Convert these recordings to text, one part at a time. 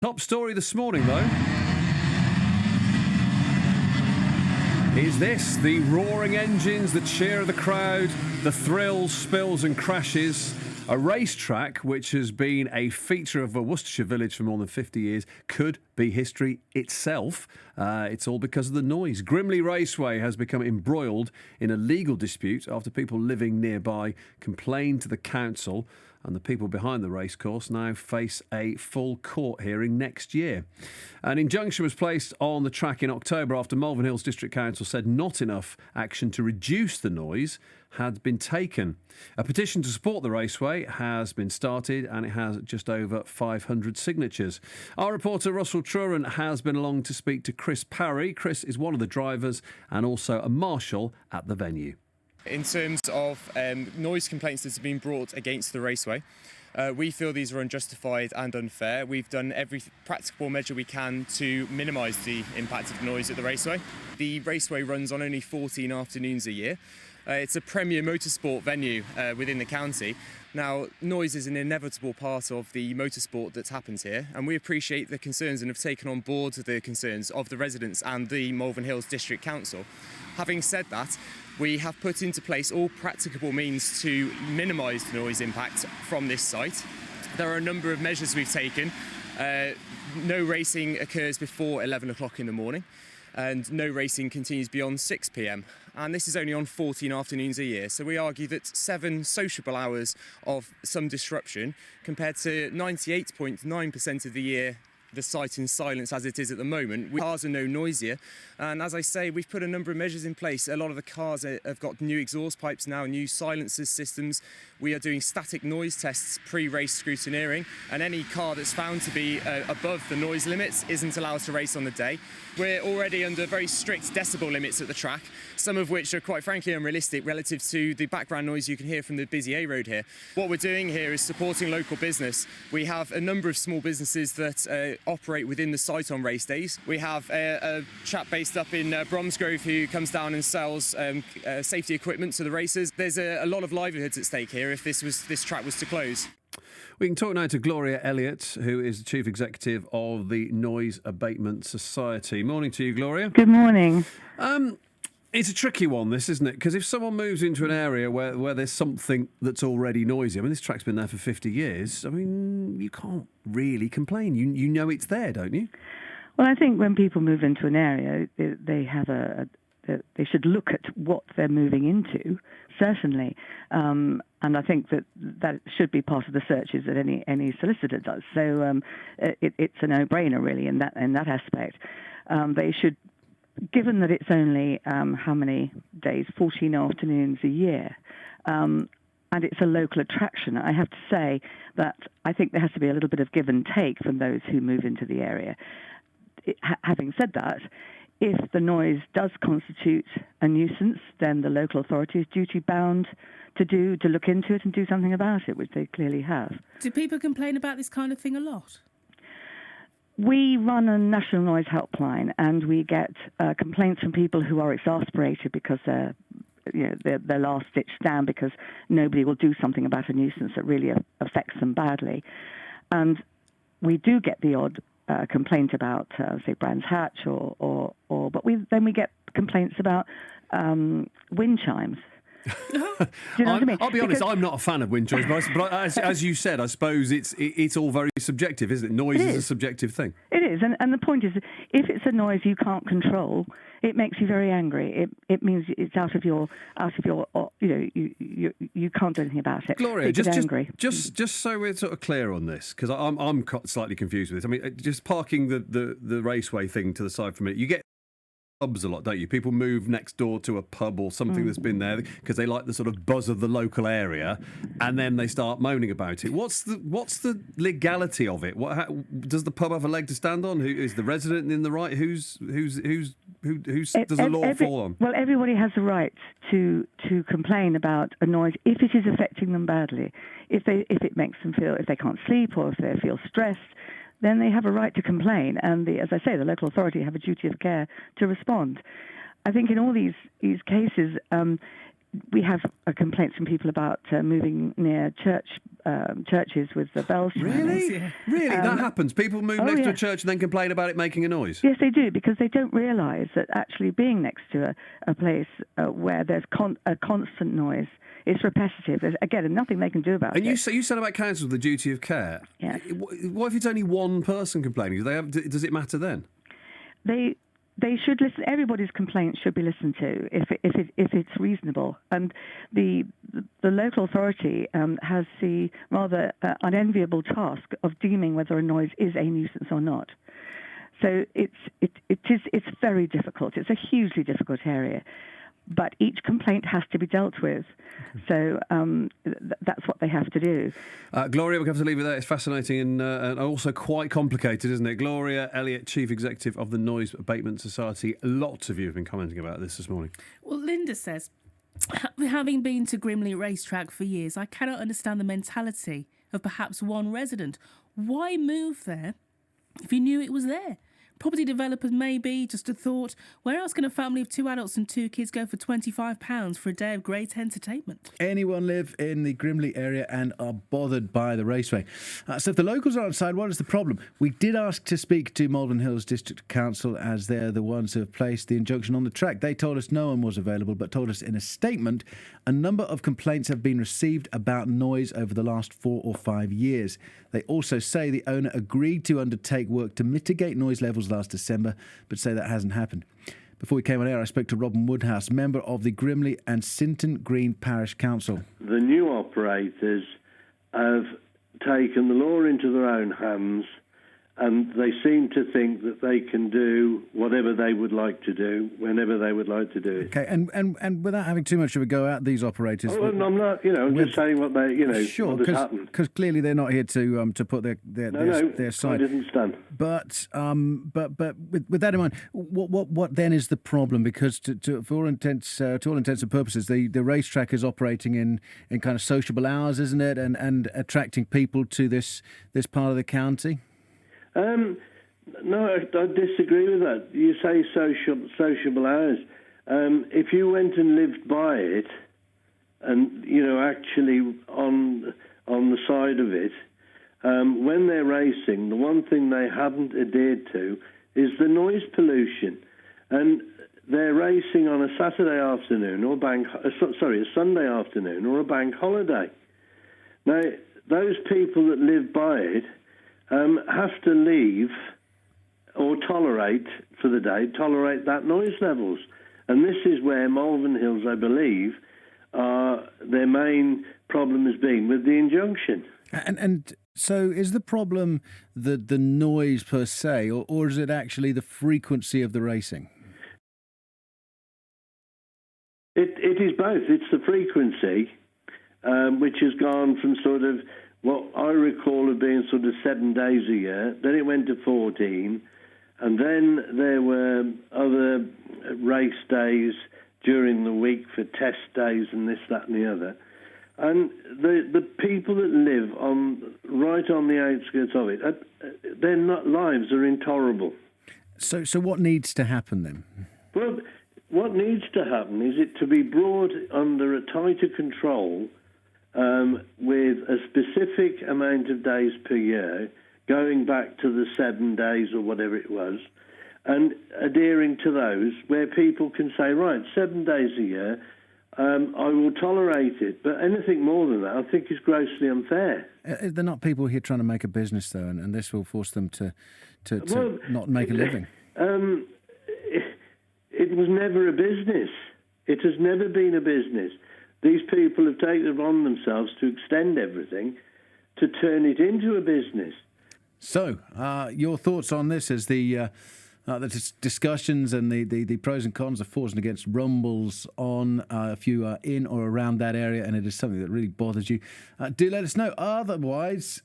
Top story this morning, though, is this. The roaring engines, the cheer of the crowd, the thrills, spills and crashes. A racetrack which has been a feature of a Worcestershire village for more than 50 years could be history itself. It's all because of the noise. Grimley Raceway has become embroiled in a legal dispute after people living nearby complained to the council, and the people behind the racecourse now face a full court hearing next year. An injunction was placed on the track in October after Malvern Hills District Council said not enough action to reduce the noise had been taken. A petition to support the raceway has been started and it has just over 500 signatures. Our reporter Russell Truran has been along to speak to Chris Parry. Chris is one of the drivers and also a marshal at the venue. In terms of noise complaints that have been brought against the raceway, we feel these are unjustified and unfair. We've done every practicable measure we can to minimise the impact of noise at the raceway. The raceway runs on only 14 afternoons a year. It's a premier motorsport venue within the county. Now, noise is an inevitable part of the motorsport that happens here, and we appreciate the concerns and have taken on board the concerns of the residents and the Malvern Hills District Council. Having said that, we have put into place all practicable means to minimise the noise impact from this site. There are a number of measures we've taken. No racing occurs before 11 o'clock in the morning, and no racing continues beyond 6 p.m. And this is only on 14 afternoons a year. So we argue that 7 sociable hours of some disruption compared to 98.9% of the year the site in silence as it is at the moment. Cars are no noisier, and as I say, we've put a number of measures in place. A lot of the cars have got new exhaust pipes now, new silencers systems. We are doing static noise tests pre-race scrutineering, and any car that's found to be above the noise limits isn't allowed to race on the day. We're already under very strict decibel limits at the track, some of which are quite frankly unrealistic relative to the background noise you can hear from the busy A road here. What we're doing here is supporting local business. We have a number of small businesses that operate within the site on race days. We have a chap based up in Bromsgrove who comes down and sells safety equipment to the racers. There's a lot of livelihoods at stake here if this track was to close. We can talk now to Gloria Elliott, who is the Chief Executive of the Noise Abatement Society. Morning to you, Gloria. Good morning. It's a tricky one, this, isn't it? Because if someone moves into an area where there's something that's already noisy, I mean, this track's been there for 50 years, I mean, you can't really complain. You know it's there, don't you? Well, I think when people move into an area, they have they should look at what they're moving into, certainly. And I think that should be part of the searches that any solicitor does. So it's a no-brainer, really, in that aspect. They should, given that it's only how many days, 14 afternoons a year, and it's a local attraction, I have to say that I think there has to be a little bit of give and take from those who move into the area. Having said that, if the noise does constitute a nuisance, then the local authority is duty-bound to look into it and do something about it, which they clearly have. Do people complain about this kind of thing a lot? We run a national noise helpline, and we get complaints from people who are exasperated because they're last-ditch stand because nobody will do something about a nuisance that really affects them badly. And we do get the odd complaint about, say, Brands Hatch, but we get complaints about wind chimes. Do you know what I mean? I'll be honest, I'm not a fan of wind chimes, but as you said, I suppose it's all very subjective, isn't it? Noise is a subjective thing. It is, and the point is, if it's a noise you can't control, it makes you very angry. It means it's out of your you can't do anything about it. Gloria, so just so we're sort of clear on this, because I'm slightly confused with this. I mean, just parking the raceway thing to the side for a minute, you get pubs a lot, don't you? People move next door to a pub or something that's been there because they like the sort of buzz of the local area, and then they start moaning about it. What's the legality of it? Does the pub have a leg to stand on? Who is the resident in the right? Who does the law fall on? Well, everybody has a right to complain about a noise if it is affecting them badly. If it makes them feel, if they can't sleep or if they feel stressed, then they have a right to complain. And as I say, the local authority have a duty of care to respond. I think in all these cases, we have complaints from people about moving near churches with the bells. Really? Yeah. Really? That happens? People move next to a yeah. church and then complain about it making a noise? Yes, they do, because they don't realise that actually being next to a place where there's a constant noise, it's repetitive. There's, again, nothing they can do about it. And you said about councils the duty of care. Yes. What if it's only one person complaining? Does it matter then? They should listen. Everybody's complaint should be listened to if it's reasonable. And the local authority has the rather unenviable task of deeming whether a noise is a nuisance or not. So it's very difficult. It's a hugely difficult area. But each complaint has to be dealt with. So that's what they have to do. Gloria, we'll have to leave it there. It's fascinating and also quite complicated, isn't it? Gloria Elliott, Chief Executive of the Noise Abatement Society. Lots of you have been commenting about this morning. Well, Linda says, having been to Grimley Racetrack for years, I cannot understand the mentality of perhaps one resident. Why move there if you knew it was there? Property developers maybe, just a thought. Where else can a family of 2 adults and 2 kids go for £25 for a day of great entertainment? Anyone live in the Grimley area and are bothered by the raceway? So if the locals are on side, what is the problem? We did ask to speak to Malvern Hills District Council, as they're the ones who have placed the injunction on the track. They told us no one was available, but told us in a statement a number of complaints have been received about noise over the last 4 or 5 years. They also say the owner agreed to undertake work to mitigate noise levels last December, but say that hasn't happened. Before we came on air, I spoke to Robin Woodhouse, member of the Grimley and Sinton Green Parish Council. The new operators have taken the law into their own hands, and they seem to think that they can do whatever they would like to do, whenever they would like to do it. Okay, and without having too much of a go at these operators... Oh, and I'm not, I'm just saying what they, sure, what has happened. Because clearly they're not here to put their side. I didn't stand. But with that in mind, what then is the problem? Because to all intents and purposes, the racetrack is operating in kind of sociable hours, isn't it, and attracting people to this part of the county. No, I disagree with that. You say sociable hours. If you went and lived by it, and actually on the side of it, when they're racing, the one thing they haven't adhered to is the noise pollution, and they're racing on a Saturday afternoon or a Sunday afternoon or a bank holiday. Now, those people that live by it have to leave or tolerate that noise levels. And this is where Malvern Hills, I believe, their main problem has been with the injunction. And so is the problem the noise per se, or is it actually the frequency of the racing? It is both. It's the frequency, which has gone from sort of what I recall of being sort of 7 days a year, then it went to 14, and then there were other race days during the week for test days and this, that and the other. And the people that live right on the outskirts of it, their lives are intolerable. So what needs to happen then? Well, what needs to happen is it to be brought under a tighter control, with a specific amount of days per year, going back to the 7 days or whatever it was, and adhering to those where people can say, right, 7 days a year, I will tolerate it. But anything more than that, I think, is grossly unfair. They're not people here trying to make a business, though, and this will force them to not make a living. It was never a business. It has never been a business. These people have taken it on themselves to extend everything, to turn it into a business. So, your thoughts on this as the discussions and the pros and cons, the fors and against rumbles on if you are in or around that area and it is something that really bothers you, do let us know. Otherwise,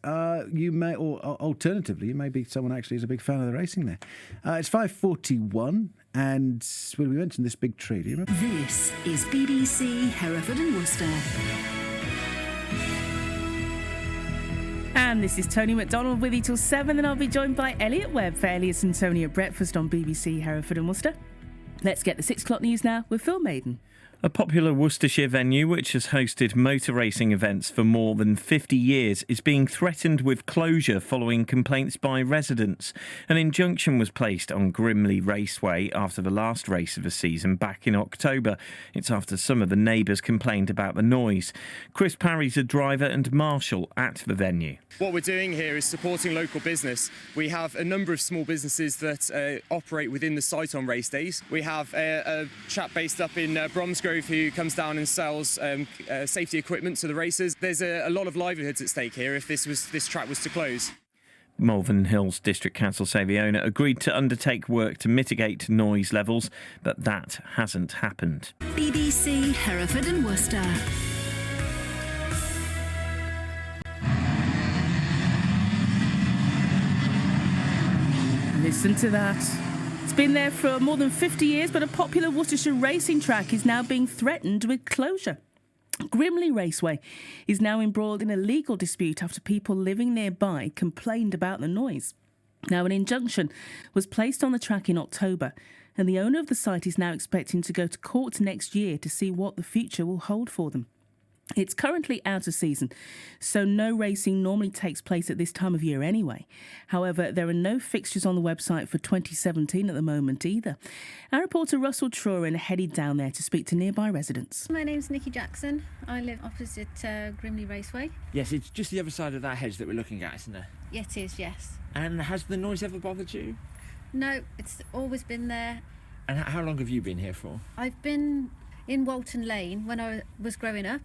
you may, or alternatively, you may be someone actually who's a big fan of the racing there. It's 5:41. And when we mentioned this big tree, do you remember? This is BBC Hereford and Worcester. And this is Tony McDonald with you till 7, and I'll be joined by Elliot Webb for Elliot and Tony at Breakfast on BBC Hereford and Worcester. Let's get the 6 o'clock news now with Phil Maiden. A popular Worcestershire venue which has hosted motor racing events for more than 50 years is being threatened with closure following complaints by residents. An injunction was placed on Grimley Raceway after the last race of the season back in October. It's after some of the neighbours complained about the noise. Chris Parry's a driver and marshal at the venue. What we're doing here is supporting local business. We have a number of small businesses that operate within the site on race days. We have a chap based up in Bromsgrove who comes down and sells safety equipment to the racers. There's a lot of livelihoods at stake here if this track was to close. Malvern Hills District Council say the owner agreed to undertake work to mitigate noise levels, but that hasn't happened. BBC Hereford and Worcester. Listen to that. It's been there for more than 50 years, but a popular Worcestershire racing track is now being threatened with closure. Grimley Raceway is now embroiled in a legal dispute after people living nearby complained about the noise. Now, an injunction was placed on the track in October, and the owner of the site is now expecting to go to court next year to see what the future will hold for them. It's currently out of season, so no racing normally takes place at this time of year anyway. However, there are no fixtures on the website for 2017 at the moment either. Our reporter Russell Truran headed down there to speak to nearby residents. My name's Nikki Jackson. I live opposite Grimley Raceway. Yes, it's just the other side of that hedge that we're looking at, isn't it? Yeah, it is, yes. And has the noise ever bothered you? No, it's always been there. And how long have you been here for? I've been in Walton Lane when I was growing up,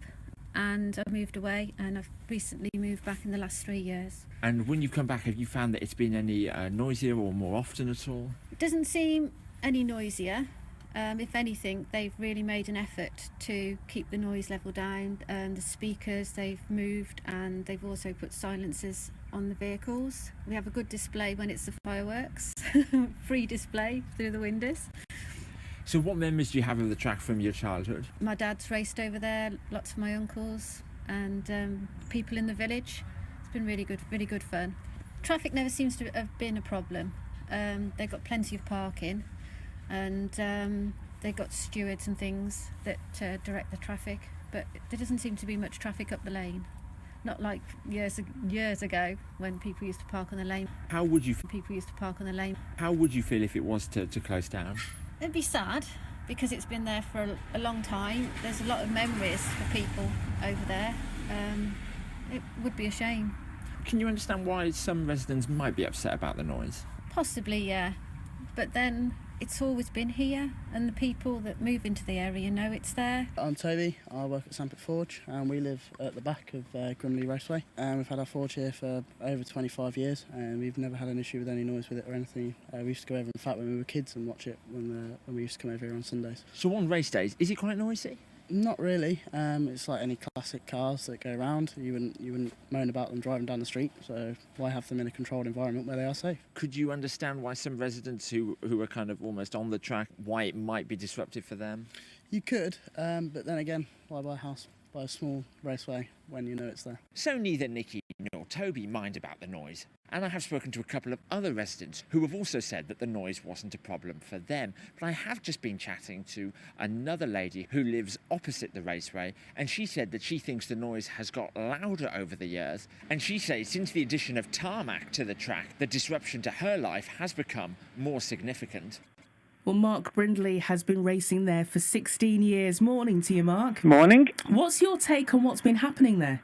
and I moved away, and I've recently moved back in the last 3 years. And when you've come back, have you found that it's been any noisier or more often at all? It doesn't seem any noisier. If anything, they've really made an effort to keep the noise level down, and the speakers they've moved, and they've also put silencers on the vehicles. We have a good display when it's the fireworks, free display through the windows. So what memories do you have of the track from your childhood? My dad's raced over there, lots of my uncles and people in the village. It's been really good fun. Traffic never seems to have been a problem. They've got plenty of parking, and they've got stewards and things that direct the traffic, but there doesn't seem to be much traffic up the lane. Not like years ago when people used to park on the lane. How would you feel if it was to close down? It'd be sad because it's been there for a long time. There's a lot of memories for people over there. It would be a shame. Can you understand why some residents might be upset about the noise? Possibly, yeah. But then it's always been here, and the people that move into the area know it's there. I'm Toby. I work at Sampit Forge, and we live at the back of Grimley Raceway. And we've had our forge here for over 25 years, and we've never had an issue with any noise with it or anything. We used to go over, in fact, when we were kids and watch it when we used to come over here on Sundays. So on race days, is it quite noisy? Not really. It's like any classic cars that go around. You wouldn't moan about them driving down the street, so why have them in a controlled environment where they are safe? Could you understand why some residents who are kind of almost on the track, why it might be disruptive for them? You could, but then again, why buy a house by a small raceway when you know it's there? So neither Nikki nor Toby mind about the noise. And I have spoken to a couple of other residents who have also said that the noise wasn't a problem for them. But I have just been chatting to another lady who lives opposite the raceway, and she said that she thinks the noise has got louder over the years. And she says since the addition of tarmac to the track, the disruption to her life has become more significant. Well, Mark Brindley has been racing there for 16 years. Morning to you, Mark. Morning. What's your take on what's been happening there?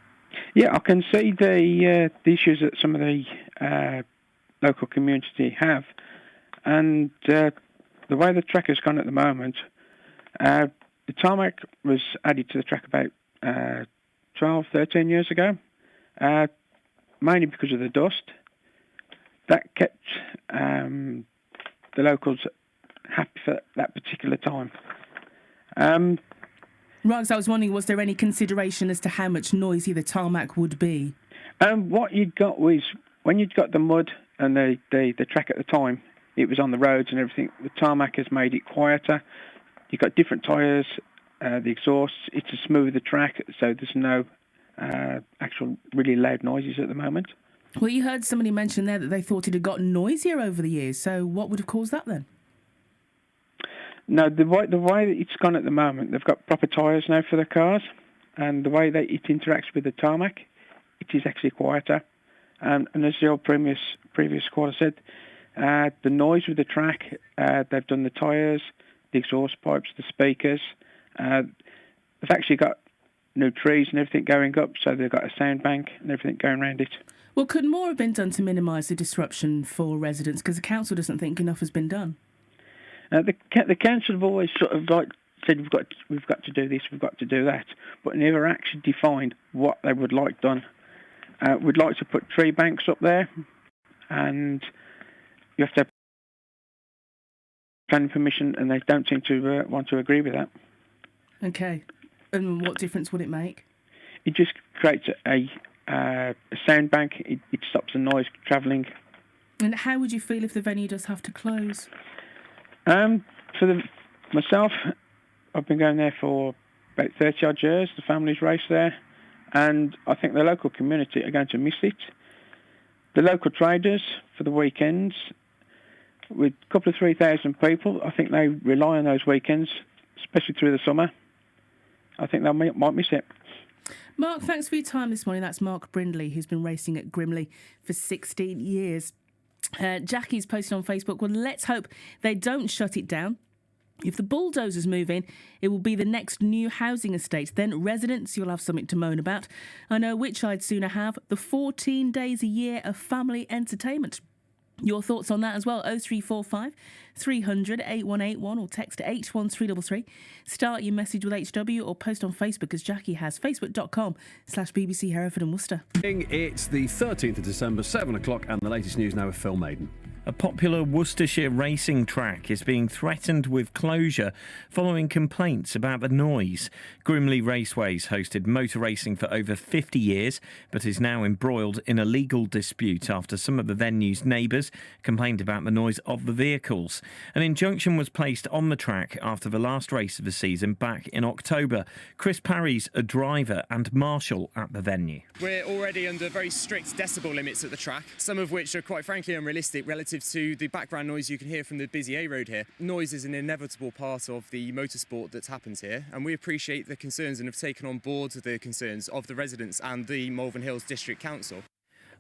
Yeah, I can see the issues that some of the local community have, and the way the track has gone at the moment. The tarmac was added to the track about 12, 13 years ago, mainly because of the dust. That kept the locals happy for that particular time. Right, so I was wondering, was there any consideration as to how much noisy the tarmac would be? What you'd got was, when you'd got the mud and the track at the time, it was on the roads and everything, the tarmac has made it quieter. You've got different tyres, the exhausts, it's a smoother track, so there's no actual really loud noises at the moment. Well, you heard somebody mention there that they thought it had gotten noisier over the years, so what would have caused that then? No, the way that it's gone at the moment, they've got proper tyres now for the cars, and the way that it interacts with the tarmac, it is actually quieter. And as the old previous caller said, the noise with the track, they've done the tyres, the exhaust pipes, the speakers. They've actually got new trees and everything going up, so they've got a sound bank and everything going around it. Well, could more have been done to minimise the disruption for residents? Because the council doesn't think enough has been done. The council have always sort of like said we've got to do this, we've got to do that, but never actually defined what they would like done. We'd like to put tree banks up there, and you have to have planning permission, and they don't seem to want to agree with that. Okay, and what difference would it make? It just creates a sound bank. It stops the noise travelling. And how would you feel if the venue does have to close? Myself, I've been going there for about 30 odd years. The families race there, and I think the local community are going to miss it. The local traders for the weekends, with a couple of 3,000 people, I think they rely on those weekends, especially through the summer. I think they might miss it. Mark, thanks for your time this morning. That's Mark Brindley, who's been racing at Grimley for 16 years. Jackie's posted on Facebook, well, let's hope they don't shut it down. If the bulldozers move in, it will be the next new housing estate. Then residents, you'll have something to moan about. I know which I'd sooner have, the 14 days a year of family entertainment. Your thoughts on that as well, 0345 300 8181 or text 81333. Start your message with HW or post on Facebook as Jackie has, facebook.com/BBC Hereford and Worcester. It's the 13th of December, 7 o'clock, and the latest news now with Phil Maiden. A popular Worcestershire racing track is being threatened with closure following complaints about the noise. Grimley Raceway's hosted motor racing for over 50 years, but is now embroiled in a legal dispute after some of the venue's neighbours complained about the noise of the vehicles. An injunction was placed on the track after the last race of the season back in October. Chris Parry's a driver and marshal at the venue. We're already under very strict decibel limits at the track, some of which are quite frankly unrealistic relative to the background noise you can hear from the busy A road here. Noise is an inevitable part of the motorsport that happens here, and we appreciate the concerns and have taken on board the concerns of the residents and the Malvern Hills District Council.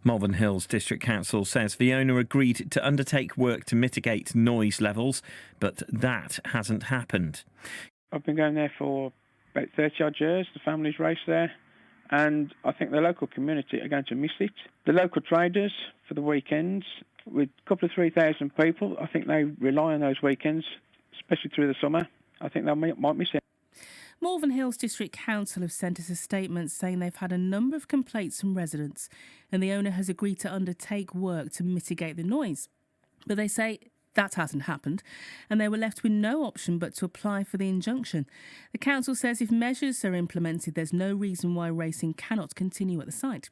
Malvern Hills District Council says the owner agreed to undertake work to mitigate noise levels, but that hasn't happened. I've been going there for about 30 odd years. The families race there, and I think the local community are going to miss it. The local traders for the weekends, with a couple of 3,000 people, I think they rely on those weekends, especially through the summer. I think they might miss it. Malvern Hills District Council have sent us a statement saying they've had a number of complaints from residents and the owner has agreed to undertake work to mitigate the noise. But they say that hasn't happened and they were left with no option but to apply for the injunction. The council says if measures are implemented, there's no reason why racing cannot continue at the site.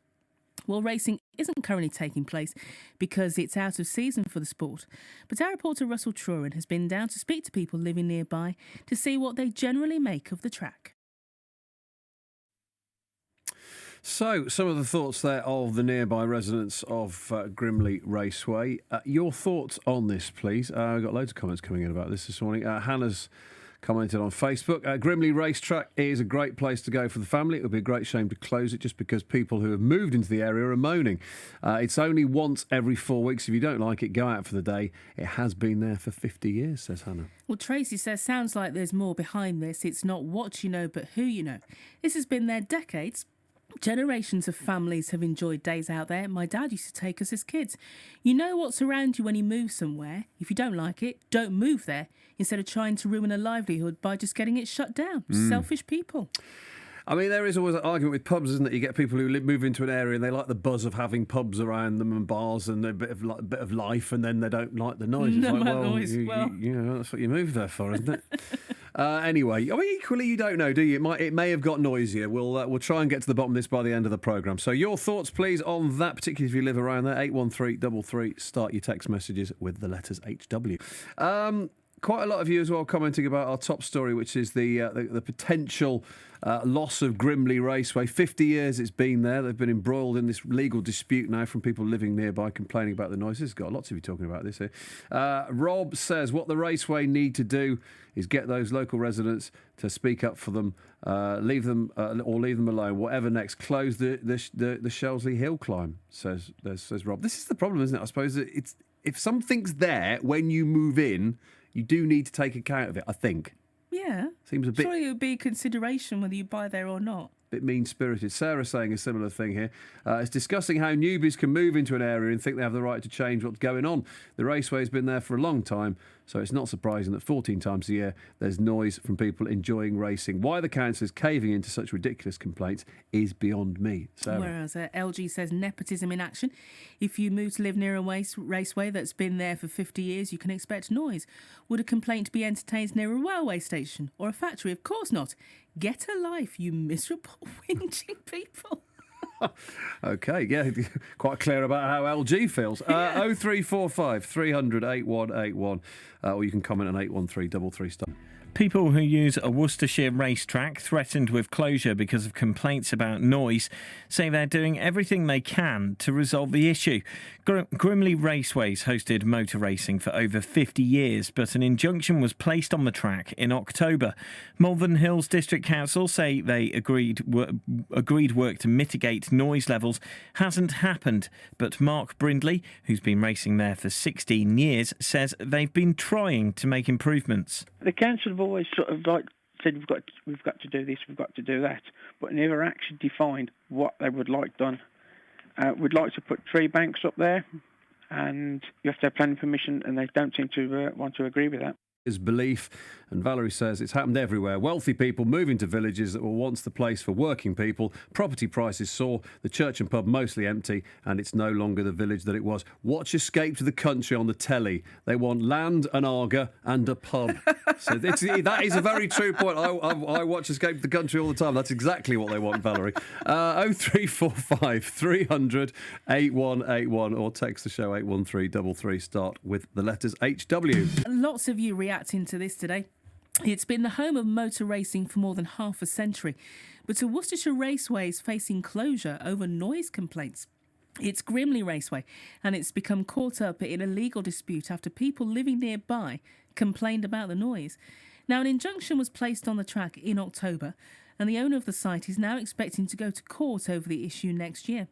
Well, racing isn't currently taking place because it's out of season for the sport. But our reporter Russell Truran has been down to speak to people living nearby to see what they generally make of the track. So, some of the thoughts there of the nearby residents of Grimley Raceway. Your thoughts on this, please. I've got loads of comments coming in about this morning. Hannah's commented on Facebook. Grimley Racetrack is a great place to go for the family. It would be a great shame to close it just because people who have moved into the area are moaning. It's only once every 4 weeks. If you don't like it, go out for the day. It has been there for 50 years, says Hannah. Well, Tracy says, sounds like there's more behind this. It's not what you know, but who you know. This has been there decades. Generations of families have enjoyed days out there. My dad used to take us as kids. You know what's around you when you move somewhere. If you don't like it, don't move there instead of trying to ruin a livelihood by just getting it shut down. Selfish people. I mean, there is always an argument with pubs, isn't it? You get people who move into an area and they like the buzz of having pubs around them and bars and a bit of life, and then they don't like the noise. It's like, you know, that's what you moved there for, isn't it? Anyway, I mean, equally, you don't know, do you? It may have got noisier. We'll try and get to the bottom of this by the end of the programme. So your thoughts, please, on that, particularly if you live around there. 81333. Start your text messages with the letters HW. quite a lot of you as well commenting about our top story, which is the potential loss of Grimley Raceway. 50 years it's been there. They've been embroiled in this legal dispute now from people living nearby complaining about the noises. Got lots of you talking about this here. Rob says what the Raceway need to do is get those local residents to speak up for them, leave them alone. Whatever next, close the Shelsley Hill climb. Says Rob. This is the problem, isn't it? I suppose it's if something's there when you move in, you do need to take account of it. I think. Yeah. Seems a bit. Surely it would be a consideration whether you buy there or not. Bit mean-spirited. Sarah saying a similar thing here. It's discussing how newbies can move into an area and think they have the right to change what's going on. The Raceway's been there for a long time, so it's not surprising that 14 times a year there's noise from people enjoying racing. Why the council is caving into such ridiculous complaints is beyond me. Sarah. Whereas LG says nepotism in action. If you move to live near a raceway that's been there for 50 years, you can expect noise. Would a complaint be entertained near a railway station or a factory? Of course not. Get a life, you miserable, whinging people. OK, yeah, quite clear about how LG feels. 0345 300 8181, or you can comment on 81333. People who use a Worcestershire racetrack threatened with closure because of complaints about noise say they're doing everything they can to resolve the issue. Grimley Raceways hosted motor racing for over 50 years, but an injunction was placed on the track in October. Malvern Hills District Council say they agreed work to mitigate noise levels hasn't happened, but Mark Brindley, who's been racing there for 16 years, says they've been trying to make improvements. The council have always sort of like said we've got to do this, we've got to do that, but never actually defined what they would like done. We'd like to put tree banks up there, and you have to have planning permission, and they don't seem to want to agree with that. His belief, and Valerie says it's happened everywhere. Wealthy people moving to villages that were once the place for working people. Property prices soar, the church and pub mostly empty, and it's no longer the village that it was. Watch Escape to the Country on the telly. They want land, an Arga, and a pub. So that is a very true point. I watch Escape to the Country all the time. That's exactly what they want, Valerie. 0345 300 8181, or text the show 81333. Start with the letters HW. Lots of you reacting to this today. It's been the home of motor racing for more than half a century, but a Worcestershire Raceway is facing closure over noise complaints. It's Grimley Raceway, and it's become caught up in a legal dispute after people living nearby complained about the noise. Now, an injunction was placed on the track in October, and the owner of the site is now expecting to go to court over the issue next year.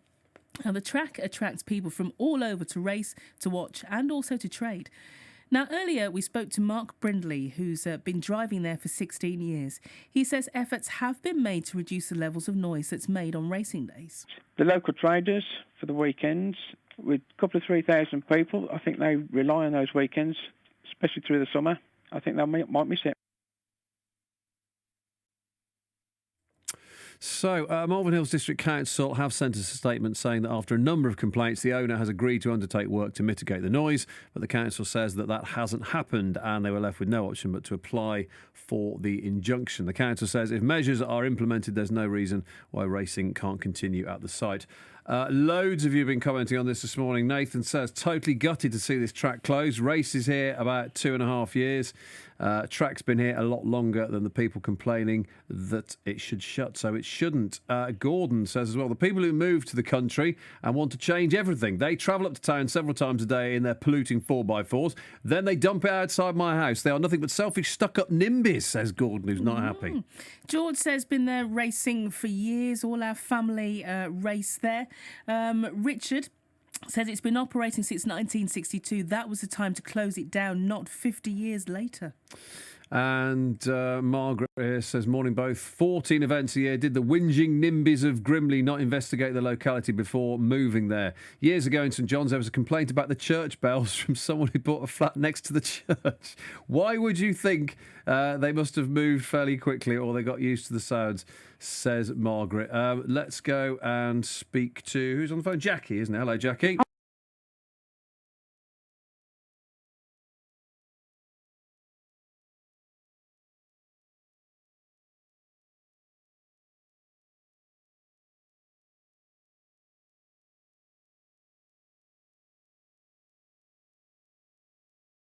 Now, the track attracts people from all over to race, to watch, and also to trade. Now, earlier we spoke to Mark Brindley, who's been driving there for 16 years. He says efforts have been made to reduce the levels of noise that's made on racing days. The local traders for the weekends, with a couple of 3,000 people, I think they rely on those weekends, especially through the summer. I think they might miss it. So, Malvern Hills District Council have sent us a statement saying that after a number of complaints, the owner has agreed to undertake work to mitigate the noise, but the council says that hasn't happened and they were left with no option but to apply for the injunction. The council says if measures are implemented, there's no reason why racing can't continue at the site. Loads of you have been commenting on this morning. Nathan says, totally gutted to see this track close. Race is here about 2.5 years. Track's been here a lot longer than the people complaining that it should shut, so it shouldn't. Gordon says as well, the people who move to the country and want to change everything, they travel up to town several times a day in their polluting 4x4s, then they dump it outside my house. They are nothing but selfish, stuck-up NIMBYs, says Gordon, who's not happy. George says, been there racing for years, all our family race there. Richard says it's been operating since 1962. That was the time to close it down, not 50 years later. And Margaret here says, morning both. 14 events a year. Did the whinging NIMBYs of Grimley not investigate the locality before moving there? Years ago in St John's, there was a complaint about the church bells from someone who bought a flat next to the church. Why would you think they must have moved fairly quickly or they got used to the sounds, says Margaret. Let's go and speak to, who's on the phone? Jackie, isn't it? Hello, Jackie.